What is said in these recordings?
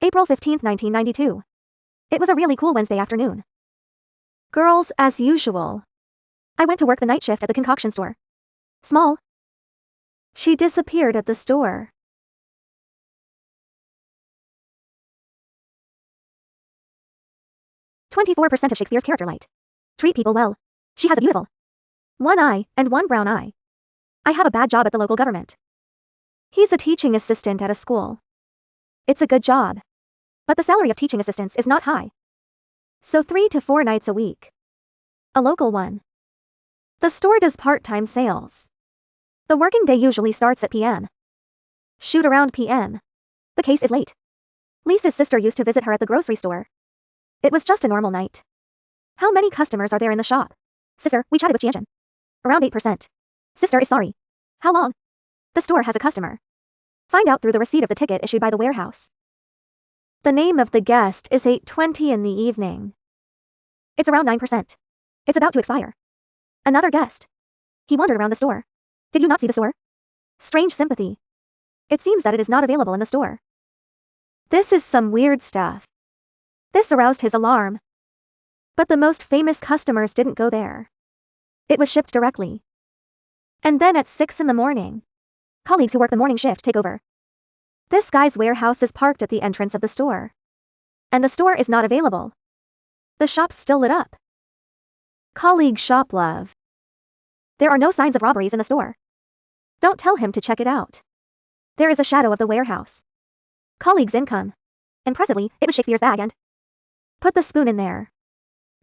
April 15, 1992. It was a really cool Wednesday afternoon. Girls as usual. I went to work the night shift at the concoction store. Small. She disappeared at the store. "24% of Shakespeare's character light. Treat people well. She has a beautiful one eye and one brown eye. I have a bad job at the local government. He's a teaching assistant at a school. It's a good job. But the salary of teaching assistants is not high. So 3 to 4 nights a week. A local one. The store does part-time sales. The working day usually starts at p.m. Shoot around p.m. The case is late. Lisa's sister used to visit her at the grocery store. It was just a normal night. How many customers are there in the shop? Sister, we chatted with Jianjin. Around 8%. Sister is sorry. How long? The store has a customer. Find out through the receipt of the ticket issued by the warehouse. The name of the guest is 8:20 in the evening. It's around 9%. It's about to expire. Another guest. He wandered around the store. Did you not see the store? Strange sympathy. It seems that it is not available in the store. This is some weird stuff. This aroused his alarm. But the most famous customers didn't go there. It was shipped directly. And then at 6 in the morning, colleagues who work the morning shift take over. This guy's warehouse is parked at the entrance of the store. And the store is not available. The shop's still lit up. Colleague shop love. There are no signs of robberies in the store. Don't tell him to check it out. There is a shadow of the warehouse. Colleague's income. Impressively, it was Shakespeare's bag and put the spoon in there.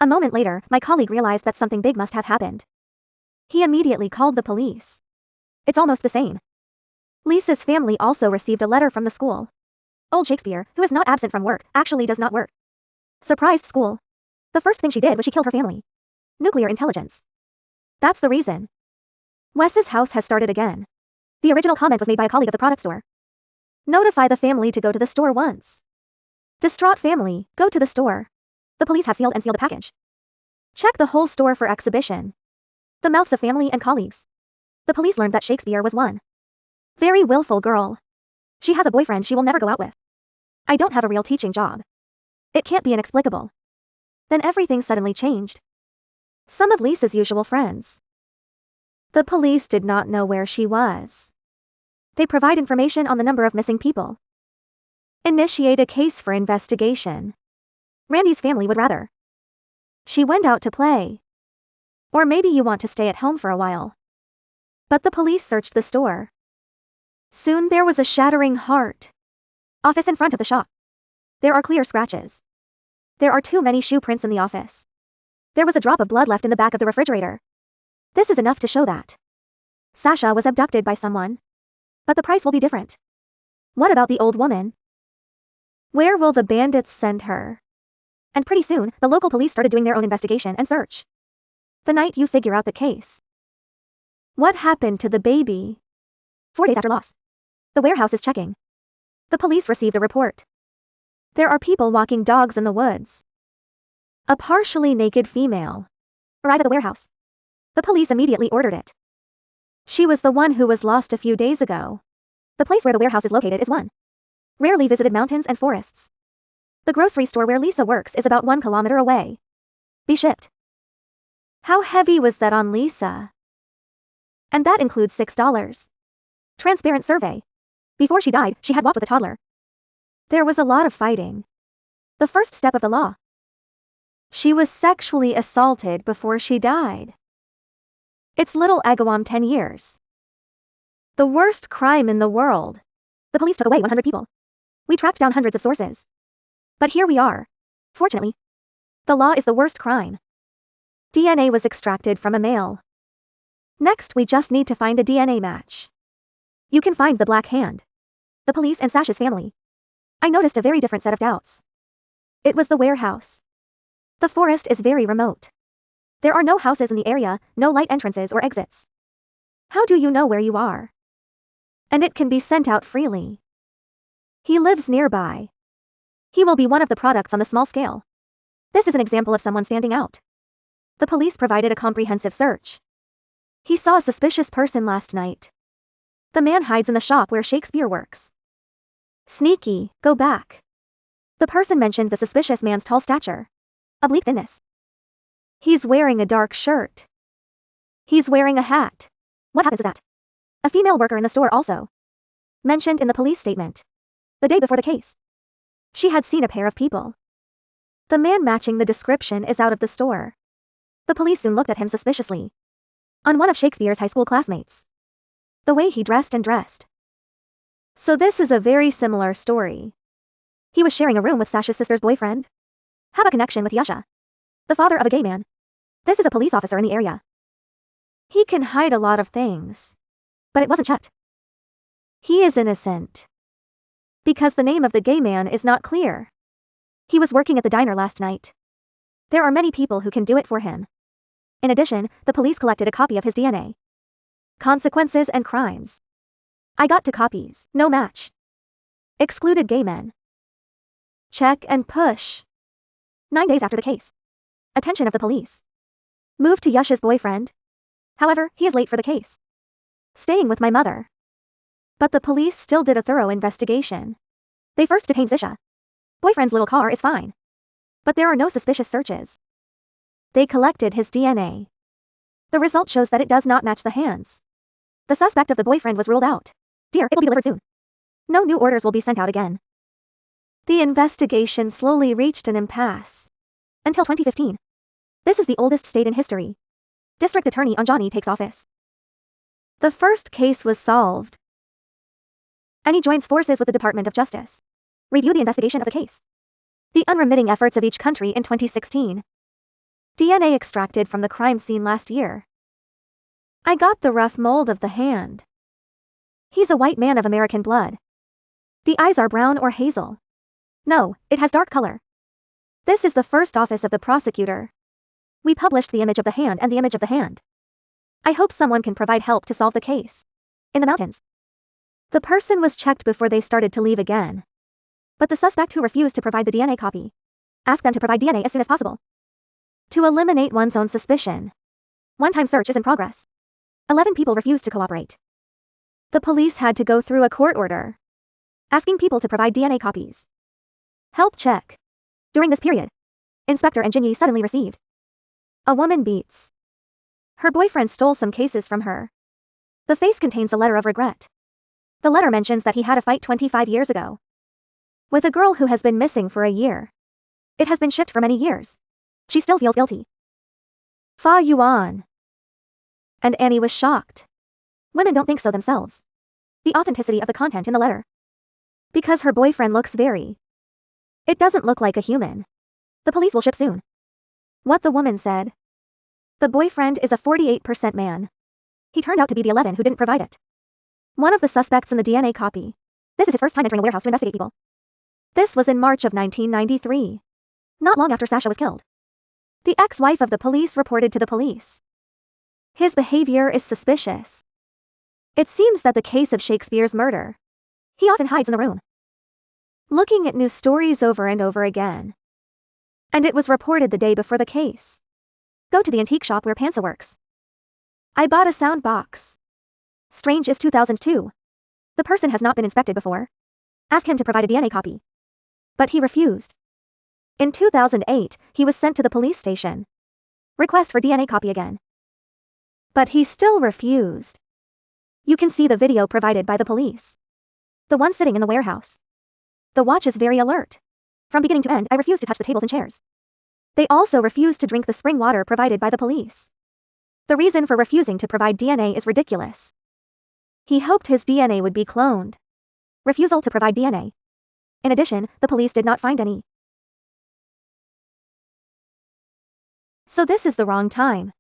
A moment later, my colleague realized that something big must have happened. He immediately called the police. It's almost the same. Lisa's family also received a letter from the school. Old Shakespeare, who is not absent from work, actually does not work. Surprised school. The first thing she did was she killed her family. Nuclear intelligence. That's the reason. Wes's house has started again. The original comment was made by a colleague of the product store. Notify the family to go to the store once. Distraught family, go to the store. The police have sealed the package. Check the whole store for exhibition. The mouths of family and colleagues. The police learned that Shakespeare was one very willful girl. She has a boyfriend she will never go out with. I don't have a real teaching job. It can't be inexplicable. Then everything suddenly changed. Some of Lisa's usual friends. The police did not know where she was. They provide information on the number of missing people. Initiate a case for investigation. Randy's family would rather. She went out to play. Or maybe you want to stay at home for a while. But the police searched the store. Soon there was a shattering heart. Office in front of the shop. There are clear scratches. There are too many shoe prints in the office. There was a drop of blood left in the back of the refrigerator. This is enough to show that Sasha was abducted by someone. But the price will be different. What about the old woman? Where will the bandits send her? And pretty soon, the local police started doing their own investigation and search. The night you figure out the case. What happened to the baby? 4 days after loss. The warehouse is checking. The police received a report. There are people walking dogs in the woods. A partially naked female arrived at the warehouse. The police immediately ordered it. She was the one who was lost a few days ago. The place where the warehouse is located is one rarely visited mountains and forests. The grocery store where Lisa works is about 1 kilometer away. Be shipped. How heavy was that on Lisa? And that includes $6. Transparent survey. Before she died, she had walked with a toddler. There was a lot of fighting. The first step of the law. She was sexually assaulted before she died. It's little Agawam 10 years. The worst crime in the world. The police took away 100 people. We tracked down hundreds of sources. But here we are. Fortunately, the law is the worst crime. DNA was extracted from a male. Next, we just need to find a DNA match. You can find the black hand. The police and Sasha's family. I noticed a very different set of doubts. It was the warehouse. The forest is very remote. There are no houses in the area, no light entrances or exits. How do you know where you are? And it can be sent out freely. He lives nearby. He will be one of the products on the small scale. This is an example of someone standing out. The police provided a comprehensive search. He saw a suspicious person last night. The man hides in the shop where Shakespeare works. Sneaky, go back. The person mentioned the suspicious man's tall stature. Oblique thinness. He's wearing a dark shirt. He's wearing a hat. What happens is that a female worker in the store also mentioned in the police statement the day before the case. She had seen a pair of people. The man matching the description is out of the store. The police soon looked at him suspiciously. On one of Shakespeare's high school classmates. The way he dressed. So this is a very similar story. He was sharing a room with Sasha's sister's boyfriend. Have a connection with Yasha, the father of a gay man. This is a police officer in the area. He can hide a lot of things. But it wasn't checked. He is innocent. Because the name of the gay man is not clear. He was working at the diner last night. There are many people who can do it for him. In addition, the police collected a copy of his DNA. Consequences and crimes. I got 2 copies, no match. Excluded gay men. Check and push. 9 days after the case. Attention of the police. Moved to Yasha's boyfriend. However, he is late for the case. Staying with my mother. But the police still did a thorough investigation. They first detained Zisha. Boyfriend's little car is fine. But there are no suspicious searches. They collected his DNA. The result shows that it does not match the hands. The suspect of the boyfriend was ruled out. Dear, it will be delivered soon. No new orders will be sent out again. The investigation slowly reached an impasse. Until 2015. This is the oldest state in history. District Attorney Anjani takes office. The first case was solved. And he joins forces with the Department of Justice. Review the investigation of the case. The unremitting efforts of each country in 2016. DNA extracted from the crime scene last year. I got the rough mold of the hand. He's a white man of American blood. The eyes are brown or hazel. No, it has dark color. This is the first office of the prosecutor. We published the image of the hand and the image of the hand. I hope someone can provide help to solve the case. In the mountains. The person was checked before they started to leave again. But the suspect who refused to provide the DNA copy asked them to provide DNA as soon as possible. To eliminate one's own suspicion. One-time search is in progress. 11 people refused to cooperate. The police had to go through a court order asking people to provide DNA copies. Help check. During this period, Inspector Njinyi suddenly received a woman beats. Her boyfriend stole some cases from her. The face contains a letter of regret. The letter mentions that he had a fight 25 years ago with a girl who has been missing for a year. It has been shipped for many years. She still feels guilty. Fa Yuan. And Annie was shocked. Women don't think so themselves. The authenticity of the content in the letter. Because her boyfriend looks very. It doesn't look like a human. The police will ship soon. What the woman said. The boyfriend is a 48% man. He turned out to be the 11 who didn't provide it. One of the suspects in the DNA copy. This is his first time entering a warehouse to investigate people. This was in March of 1993. Not long after Sasha was killed. The ex-wife of the police reported to the police. His behavior is suspicious. It seems that the case of Shakespeare's murder. He often hides in the room. Looking at news stories over and over again. And it was reported the day before the case. Go to the antique shop where Pansa works. I bought a sound box. Strange is 2002. The person has not been inspected before. Ask him to provide a DNA copy. But he refused. In 2008, he was sent to the police station. Request for DNA copy again. But he still refused. You can see the video provided by the police. The one sitting in the warehouse. The watch is very alert. From beginning to end, I refused to touch the tables and chairs. They also refused to drink the spring water provided by the police. The reason for refusing to provide DNA is ridiculous. He hoped his DNA would be cloned. Refusal to provide DNA. In addition, the police did not find any. So this is the wrong time.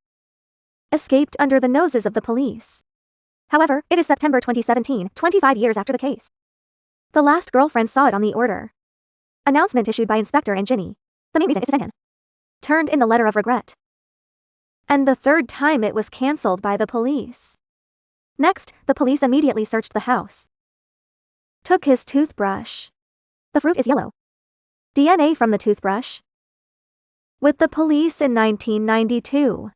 Escaped under the noses of the police. However, it is September 2017, 25 years after the case. The last girlfriend saw it on the order. Announcement issued by Inspector Njinyi. The main reason is to send him. Turned in the letter of regret. And the third time it was cancelled by the police. Next, the police immediately searched the house. Took his toothbrush. The fruit is yellow. DNA from the toothbrush. With the police in 1992.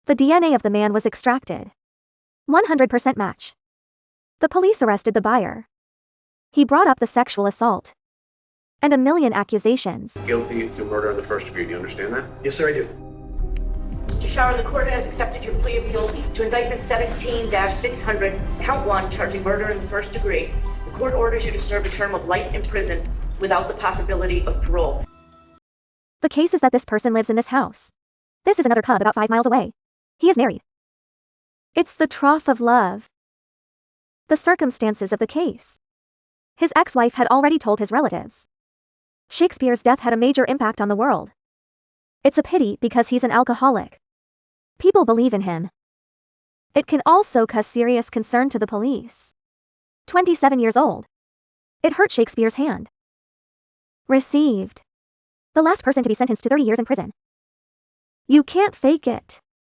The DNA of the man was extracted. 100% match. The police arrested the buyer. He brought up the sexual assault. and a million accusations. Guilty to murder in the first degree. Do you understand that? Yes, sir, I do. Mr. Shower, the court has accepted your plea of guilty to indictment 17-600, count 1, charging murder in the first degree. The court orders you to serve a term of life in prison without the possibility of parole. The case is that this person lives in this house. This is another cub about 5 miles away. He is married. It's the trough of love. The circumstances of the case. His ex-wife had already told his relatives. Shakespeare's death had a major impact on the world. It's a pity because he's an alcoholic. People believe in him. It can also cause serious concern to the police. 27 years old. It hurt Shakespeare's hand. Received. The last person to be sentenced to 30 years in prison. You can't fake it.